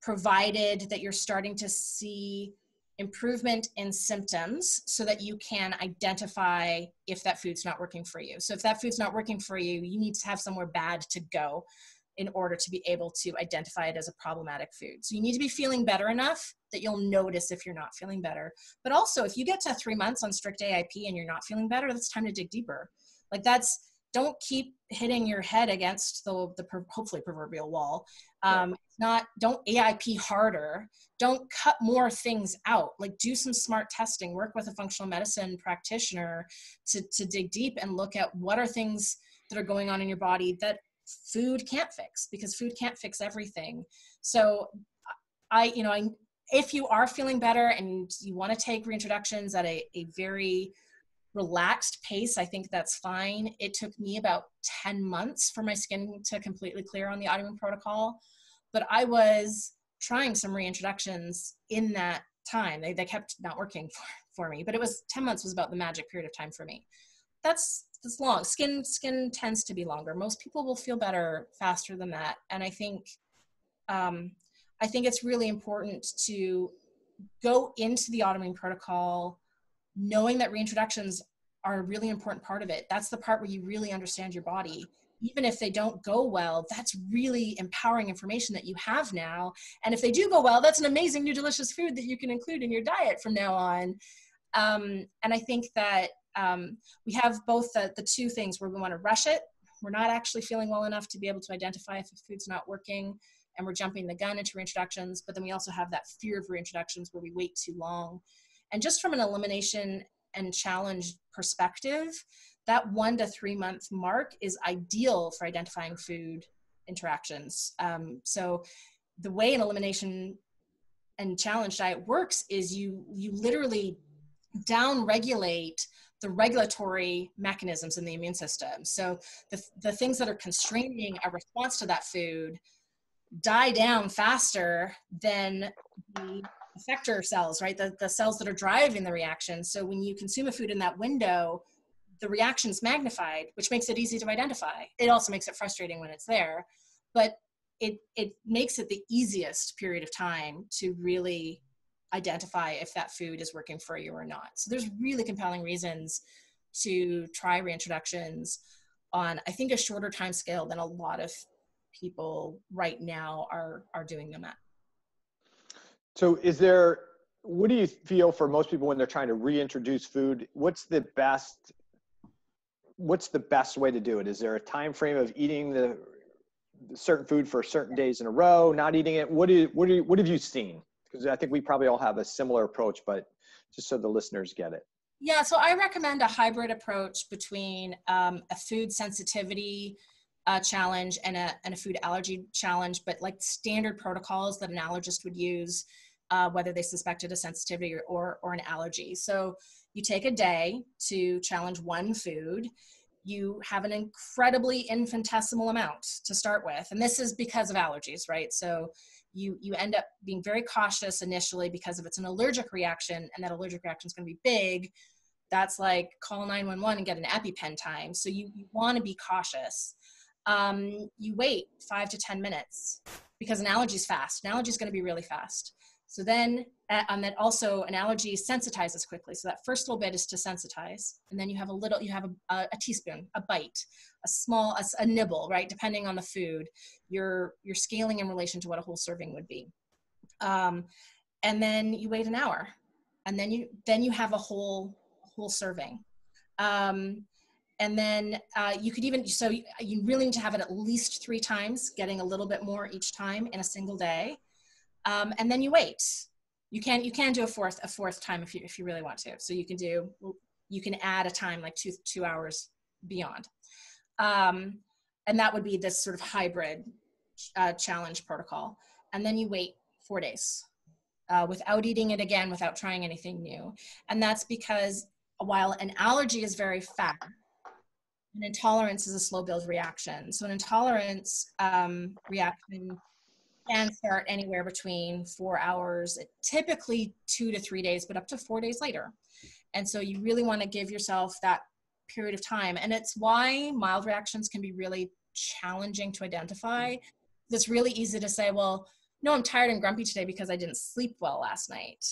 provided that you're starting to see improvement in symptoms so that you can identify if that food's not working for you. So if that food's not working for you, you need to have somewhere bad to go in order to be able to identify it as a problematic food. So you need to be feeling better enough that you'll notice if you're not feeling better. But also, if you get to 3 months on strict AIP and you're not feeling better, that's time to dig deeper. Don't keep hitting your head against the hopefully proverbial wall. Don't AIP harder. Don't cut more things out. Do some smart testing, work with a functional medicine practitioner to dig deep and look at what are things that are going on in your body that food can't fix, because food can't fix everything. So if you are feeling better and you want to take reintroductions at a very relaxed pace, I think that's fine. It took me about 10 months for my skin to completely clear on the autoimmune protocol, but I was trying some reintroductions in that time. They kept not working for me, but 10 months was about the magic period of time for me. That's long. Skin tends to be longer. Most people will feel better faster than that. And I think it's really important to go into the autoimmune protocol knowing that reintroductions are a really important part of it. That's the part where you really understand your body. Even if they don't go well, that's really empowering information that you have now. And if they do go well, that's an amazing new delicious food that you can include in your diet from now on. And I think that we have both the two things where we want to rush it. We're not actually feeling well enough to be able to identify if the food's not working, and we're jumping the gun into reintroductions. But then we also have that fear of reintroductions where we wait too long. And just from an elimination and challenge perspective, that 1 to 3 month mark is ideal for identifying food interactions. So the way an elimination and challenge diet works is you literally down-regulate the regulatory mechanisms in the immune system. So the things that are constraining a response to that food die down faster than the effector cells, right? The cells that are driving the reaction. So when you consume a food in that window, the reaction's magnified, which makes it easy to identify. It also makes it frustrating when it's there, but it makes it the easiest period of time to really identify if that food is working for you or not. So there's really compelling reasons to try reintroductions on, I think, a shorter time scale than a lot of people right now are doing them at. So what do you feel for most people when they're trying to reintroduce food? What's the best way to do it? Is there a time frame of eating the certain food for certain days in a row, not eating it? What have you seen? Because I think we probably all have a similar approach, but just so the listeners get it. Yeah, so I recommend a hybrid approach between a food sensitivity challenge and a food allergy challenge, but like standard protocols that an allergist would use, whether they suspected a sensitivity or an allergy. So you take a day to challenge one food. You have an incredibly infinitesimal amount to start with. And this is because of allergies, right? So you end up being very cautious initially because if it's an allergic reaction and that allergic reaction is going to be big, that's like call 911 and get an EpiPen time. So you want to be cautious. You wait 5 to 10 minutes because an allergy is fast. An allergy is going to be really fast. So then, and then also an allergy sensitizes quickly. So that first little bit is to sensitize. And then you have a teaspoon, a bite, a nibble, right? Depending on the food, you're scaling in relation to what a whole serving would be. And then you wait an hour, and then you have a whole serving. And then you could even, so you really need to have it at least 3 times, getting a little bit more each time in a single day. And then you wait. You can do a fourth time if you really want to. So you can add a time like 2 hours beyond. And that would be this sort of hybrid challenge protocol. And then you wait 4 days without eating it again, without trying anything new. And that's because while an allergy is very fast, an intolerance is a slow build reaction. So an intolerance reaction can start anywhere between 4 hours, typically 2 to 3 days, but up to 4 days later. And so you really want to give yourself that period of time. And it's why mild reactions can be really challenging to identify. It's really easy to say, well, no, I'm tired and grumpy today because I didn't sleep well last night.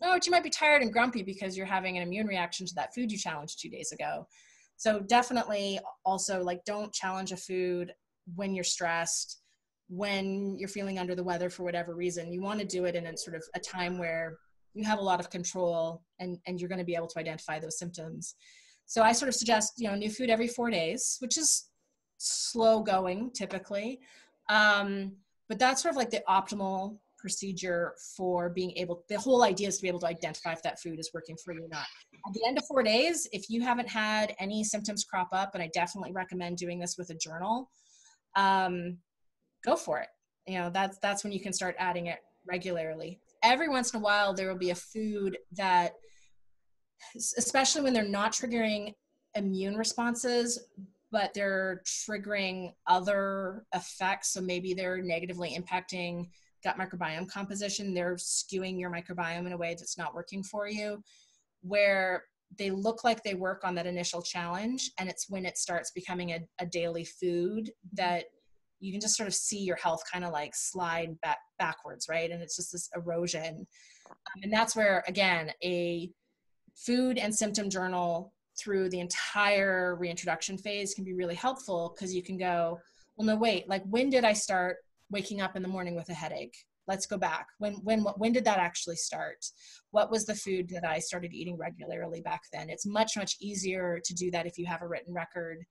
Oh, but you might be tired and grumpy because you're having an immune reaction to that food you challenged 2 days ago. So definitely also, like, don't challenge a food when you're stressed, when you're feeling under the weather for whatever reason. You want to do it in a sort of a time where you have a lot of control and you're going to be able to identify those symptoms. So I sort of suggest, new food every 4 days, which is slow going typically. But that's sort of like the optimal procedure for being able, the whole idea is to be able to identify if that food is working for you or not. At the end of 4 days, if you haven't had any symptoms crop up, and I definitely recommend doing this with a journal, go for it. That's when you can start adding it regularly. Every once in a while, there will be a food that, especially when they're not triggering immune responses, but they're triggering other effects. So maybe they're negatively impacting gut microbiome composition. They're skewing your microbiome in a way that's not working for you, where they look like they work on that initial challenge. And it's when it starts becoming a daily food that you can just sort of see your health kind of like slide backwards, right? And it's just this erosion. And that's where, again, a food and symptom journal through the entire reintroduction phase can be really helpful, because you can go, well, no, wait, like, when did I start waking up in the morning with a headache? Let's go back. When did that actually start? What was the food that I started eating regularly back then? It's much, much easier to do that if you have a written record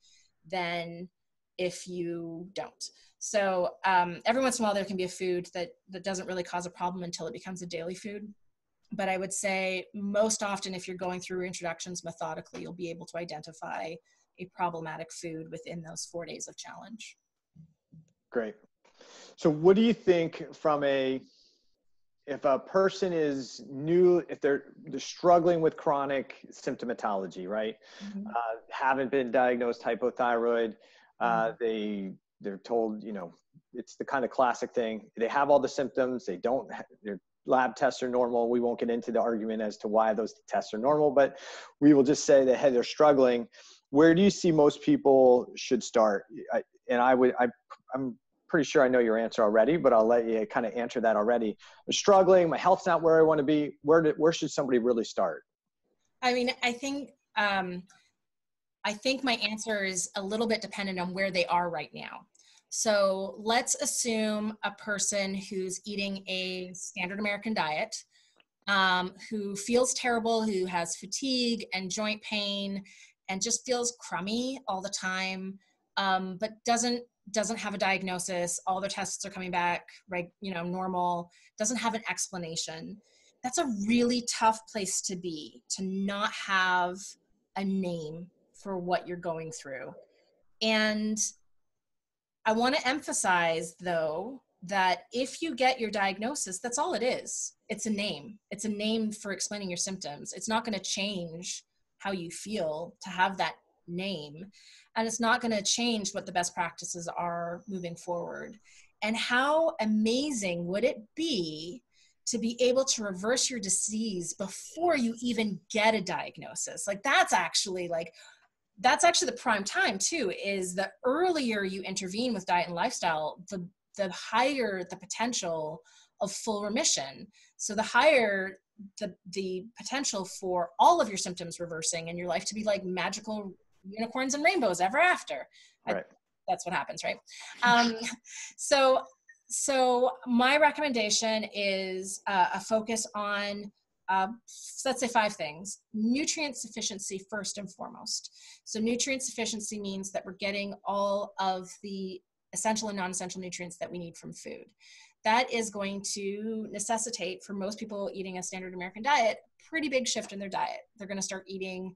than if you don't. So every once in a while, there can be a food that doesn't really cause a problem until it becomes a daily food. But I would say most often, if you're going through reintroductions methodically, you'll be able to identify a problematic food within those 4 days of challenge. Great. So what do you think if a person is new, if they're struggling with chronic symptomatology, right? Mm-hmm. Haven't been diagnosed hypothyroid, they're told, it's the kind of classic thing. They have all the symptoms. Their lab tests are normal. We won't get into the argument as to why those tests are normal, but we will just say that, hey, they're struggling. Where do you see most people should start? I'm pretty sure I know your answer already, but I'll let you kind of answer that already. I'm struggling. My health's not where I want to be. Where should somebody really start? I mean, I think my answer is a little bit dependent on where they are right now. So let's assume a person who's eating a standard American diet, who feels terrible, who has fatigue and joint pain and just feels crummy all the time, but doesn't have a diagnosis. All their tests are coming back, right, normal, doesn't have an explanation. That's a really tough place to be, to not have a name for what you're going through. And I want to emphasize, though, that if you get your diagnosis, that's all it is. It's a name. It's a name for explaining your symptoms. It's not going to change how you feel to have that name. And it's not going to change what the best practices are moving forward. And how amazing would it be to be able to reverse your disease before you even get a diagnosis? Like, that's actually the prime time too, is the earlier you intervene with diet and lifestyle, the higher the potential of full remission. So the higher the potential for all of your symptoms reversing and your life to be like magical unicorns and rainbows ever after. Right. That's what happens, right? So my recommendation is a focus on, let's say 5 things. Nutrient sufficiency first and foremost. So nutrient sufficiency means that we're getting all of the essential and non-essential nutrients that we need from food. That is going to necessitate, for most people eating a standard American diet, pretty big shift in their diet. They're going to start eating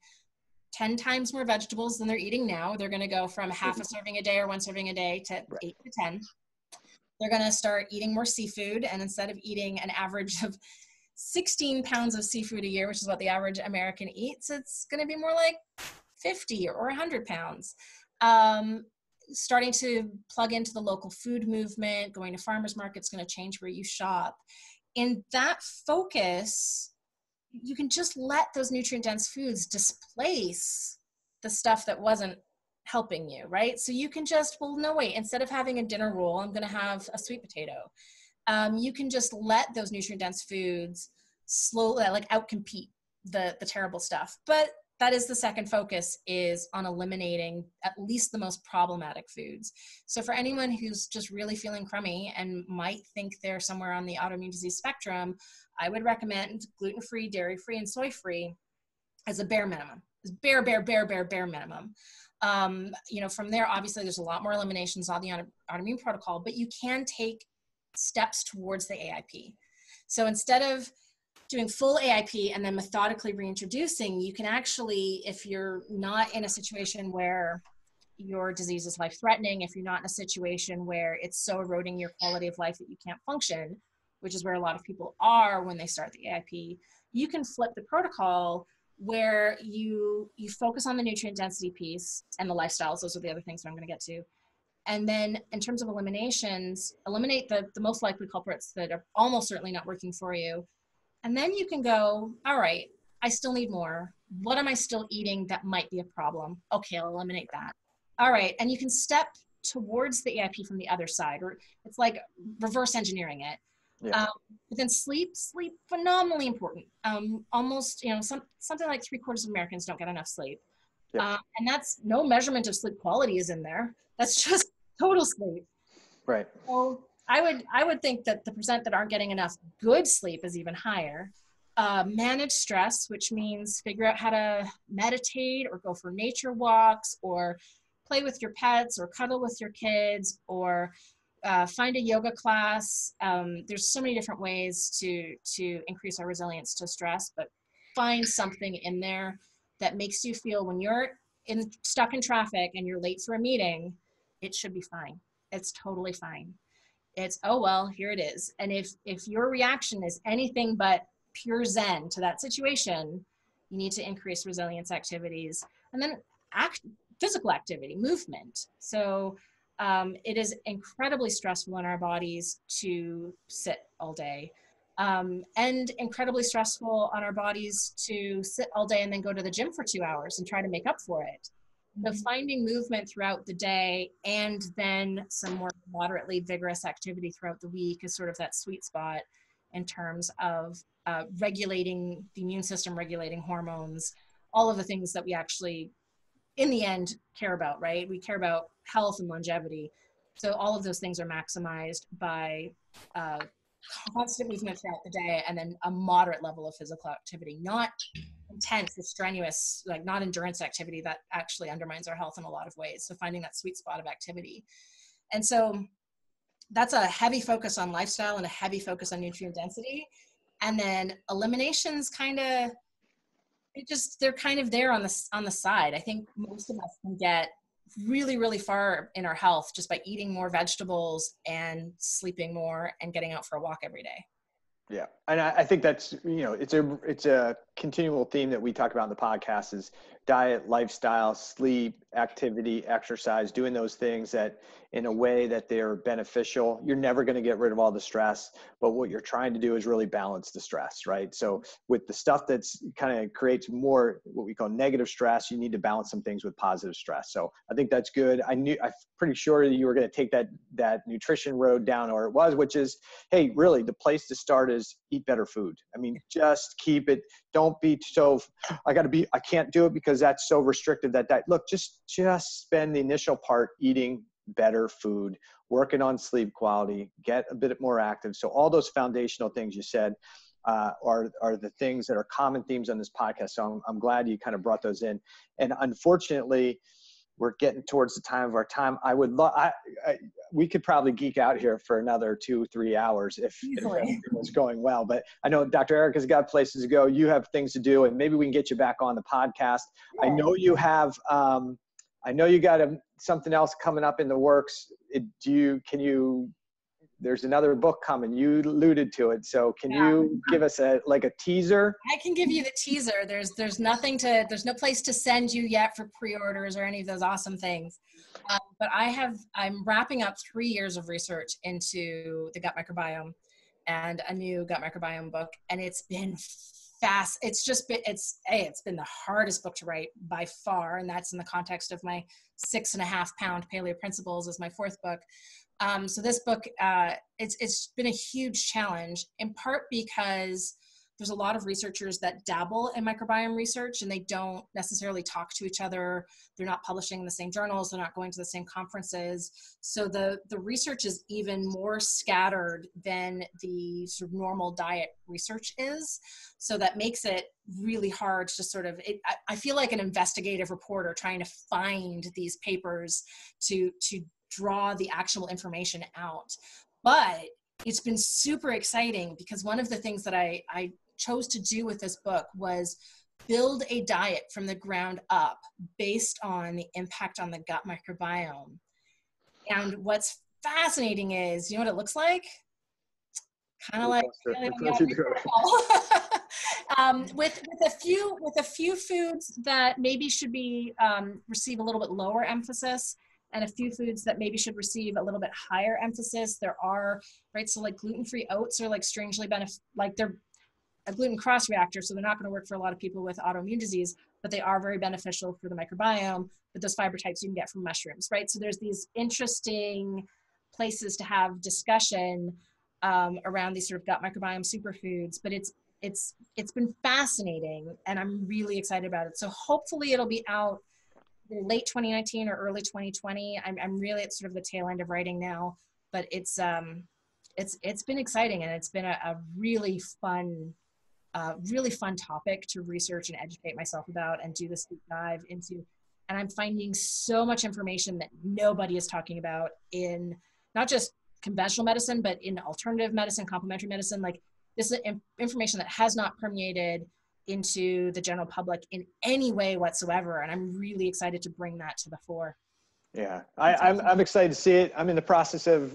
10 times more vegetables than they're eating now. They're going to go from half a serving a day or 1 serving a day to 8 to 10. They're going to start eating more seafood. And instead of eating an average of 16 pounds of seafood a year, which is what the average American eats, it's going to be more like 50 or 100 pounds. Starting to plug into the local food movement, going to farmers markets, going to change where you shop. In that focus, you can just let those nutrient-dense foods displace the stuff that wasn't helping you, right? So you can just, well, no, wait, instead of having a dinner roll, I'm going to have a sweet potato. You can just let those nutrient-dense foods slowly, like, outcompete the terrible stuff. But that is the second focus, is on eliminating at least the most problematic foods. So for anyone who's just really feeling crummy and might think they're somewhere on the autoimmune disease spectrum, I would recommend gluten-free, dairy-free, and soy-free as a bare minimum. Bare minimum. From there, obviously, there's a lot more eliminations on the autoimmune protocol, but you can take steps towards the AIP. So instead of doing full AIP and then methodically reintroducing, you can actually, if you're not in a situation where your disease is life-threatening, if you're not in a situation where it's so eroding your quality of life that you can't function, which is where a lot of people are when they start the AIP, you can flip the protocol where you focus on the nutrient density piece and the lifestyles. Those are the other things that I'm going to get to. And then in terms of eliminations, eliminate the most likely culprits that are almost certainly not working for you. And then you can go, all right, I still need more. What am I still eating that might be a problem? Okay, I'll eliminate that. All right, and you can step towards the AIP from the other side, or it's like reverse engineering it. Yeah. But then sleep, phenomenally important. Almost, something like 3/4 of Americans don't get enough sleep. Yeah. And that's no measurement of sleep quality is in there. That's just total sleep. Right. So I would think that the percent that aren't getting enough good sleep is even higher. Manage stress, which means figure out how to meditate or go for nature walks or play with your pets or cuddle with your kids or find a yoga class. There's so many different ways to increase our resilience to stress, but find something in there that makes you feel when you're stuck in traffic and you're late for a meeting, it should be fine. It's totally fine. It's, oh, well, here it is. And if your reaction is anything but pure zen to that situation, you need to increase resilience activities. And then physical activity, movement. So it is incredibly stressful on our bodies to sit all day. And incredibly stressful on our bodies to sit all day and then go to the gym for 2 hours and try to make up for it. So finding movement throughout the day and then some more moderately vigorous activity throughout the week is sort of that sweet spot in terms of regulating the immune system, regulating hormones, all of the things that we actually, in the end, care about, right? We care about health and longevity. So all of those things are maximized by constant movement throughout the day and then a moderate level of physical activity, not intense, strenuous, like not endurance activity that actually undermines our health in a lot of ways. So finding that sweet spot of activity. And so that's a heavy focus on lifestyle and a heavy focus on nutrient density. And then eliminations they're kind of there on the side. I think most of us can get really, really far in our health just by eating more vegetables and sleeping more and getting out for a walk every day. Yeah. And I think that's, it's a continual theme that we talk about in the podcast is diet, lifestyle, sleep, activity, exercise, doing those things that in a way that they're beneficial. You're never going to get rid of all the stress, but what you're trying to do is really balance the stress, right? So with the stuff that's kind of creates more what we call negative stress, you need to balance some things with positive stress. So I think that's good. I'm pretty sure you were going to take that nutrition road down, or it was, which is, hey, really the place to start is eat better food. I mean, just keep it. Don't be so, I can't do it because that's so restrictive that look, just spend the initial part eating better food, working on sleep quality, get a bit more active. So all those foundational things you said are the things that are common themes on this podcast. So I'm glad you kind of brought those in. And unfortunately, we're getting towards the time of our time. We could probably geek out here for another 2-3 hours if everything was going well. But I know Dr. Erica's got places to go. You have things to do, and maybe we can get you back on the podcast. Yeah. I know you have. I know you got something else coming up in the works. There's another book coming. You alluded to it. So can you give us a teaser? I can give you the teaser. There's no place to send you yet for pre-orders or any of those awesome things. But I'm wrapping up 3 years of research into the gut microbiome and a new gut microbiome book. And it's been fast. It's been the hardest book to write by far. And that's in the context of my 6.5-pound Paleo Principles as my 4th book. So this book, it's been a huge challenge, in part because there's a lot of researchers that dabble in microbiome research and they don't necessarily talk to each other. They're not publishing in the same journals. They're not going to the same conferences. So the research is even more scattered than the sort of normal diet research is. So that makes it really hard to sort of, I feel like an investigative reporter trying to find these papers to draw the actual information out. But it's been super exciting because one of the things that I chose to do with this book was build a diet from the ground up based on the impact on the gut microbiome. And what's fascinating is, you know what it looks like? Kind of like with a few foods that maybe should be receive a little bit lower emphasis, and a few foods that maybe should receive a little bit higher emphasis. There are, right, so like gluten-free oats are like strangely they're a gluten cross reactor, so they're not going to work for a lot of people with autoimmune disease, but they are very beneficial for the microbiome. But those fiber types you can get from mushrooms, right? So there's these interesting places to have discussion around these sort of gut microbiome superfoods, but it's been fascinating, and I'm really excited about it. So hopefully it'll be out late 2019 or early 2020. I'm really at sort of the tail end of writing now, but it's been exciting, and it's been a really fun topic to research and educate myself about and do this deep dive into. And I'm finding so much information that nobody is talking about in not just conventional medicine, but in alternative medicine, complementary medicine. Like, this is information that has not permeated into the general public in any way whatsoever. And I'm really excited to bring that to the fore. Yeah, I'm excited to see it. I'm in the process of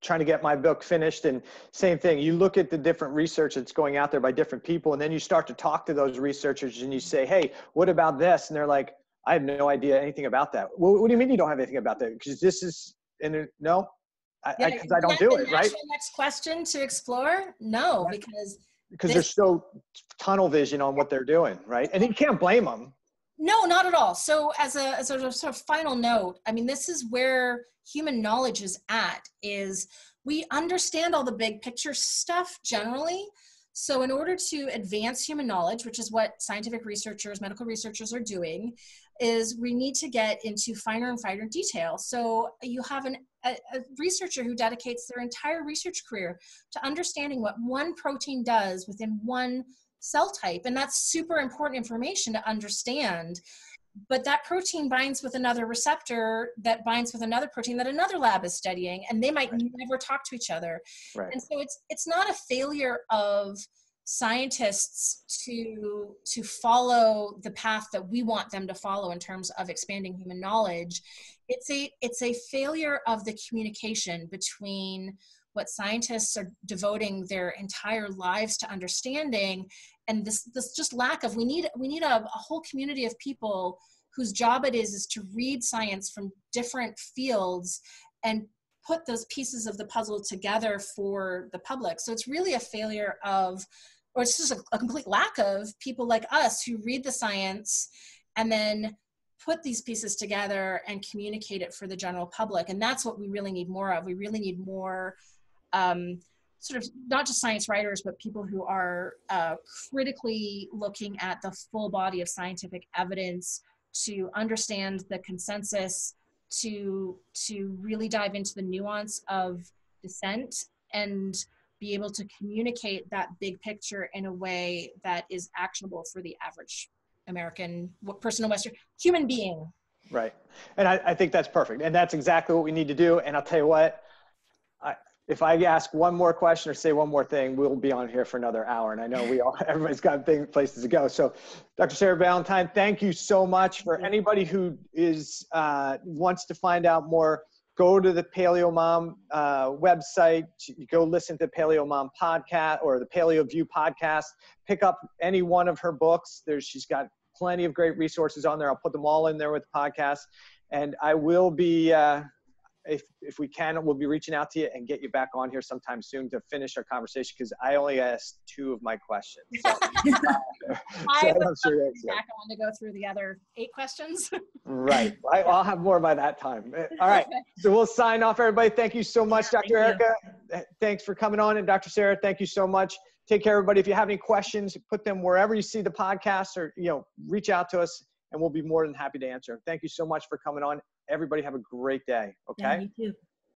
trying to get my book finished, and same thing. You look at the different research that's going out there by different people, and then you start to talk to those researchers and you say, hey, what about this? And they're like, I have no idea anything about that. Well, what do you mean you don't have anything about that? Because this is, no, because I don't do it, right? Next question to explore? No, because they're so tunnel vision on what they're doing, right? And you can't blame them. No, not at all. So as a sort of final note, I mean, this is where human knowledge is at, is we understand all the big picture stuff generally. So in order to advance human knowledge, which is what scientific researchers, medical researchers are doing, is we need to get into finer and finer detail. So you have a researcher who dedicates their entire research career to understanding what one protein does within one cell type. And that's super important information to understand. But that protein binds with another receptor that binds with another protein that another lab is studying, and they might never talk to each other. Right. And so it's not a failure of scientists to follow the path that we want them to follow in terms of expanding human knowledge. It's a failure of the communication between what scientists are devoting their entire lives to understanding. And this just lack of, we need a whole community of people whose job it is to read science from different fields and put those pieces of the puzzle together for the public. So it's really a failure of, or it's just a complete lack of people like us who read the science and then put these pieces together and communicate it for the general public. And that's what we really need more of. We really need more sort of not just science writers, but people who are critically looking at the full body of scientific evidence to understand the consensus, to really dive into the nuance of dissent and be able to communicate that big picture in a way that is actionable for the average American person in Western human being. Right. And I think that's perfect. And that's exactly what we need to do. And I'll tell you what, if I ask one more question or say one more thing, we'll be on here for another hour. And I know everybody's got big places to go. So Dr. Sarah Ballantyne, thank you so much. For anybody who wants to find out more, go to the Paleo Mom website, go listen to the Paleo Mom podcast or the Paleo View podcast, pick up any one of her books. She's got plenty of great resources on there. I'll put them all in there with the podcast. And I will be, if we can, we'll be reaching out to you and get you back on here sometime soon to finish our conversation, because I only asked 2 of my questions. So, I want to go through the other 8 questions. Right. I'll have more by that time. All right. So we'll sign off, everybody. Thank you so much, Dr. Erica. Thanks for coming on. And Dr. Sarah, thank you so much. Take care, everybody. If you have any questions, put them wherever you see the podcast, or, reach out to us and we'll be more than happy to answer. Thank you so much for coming on. Everybody have a great day. Okay. Yeah, you too.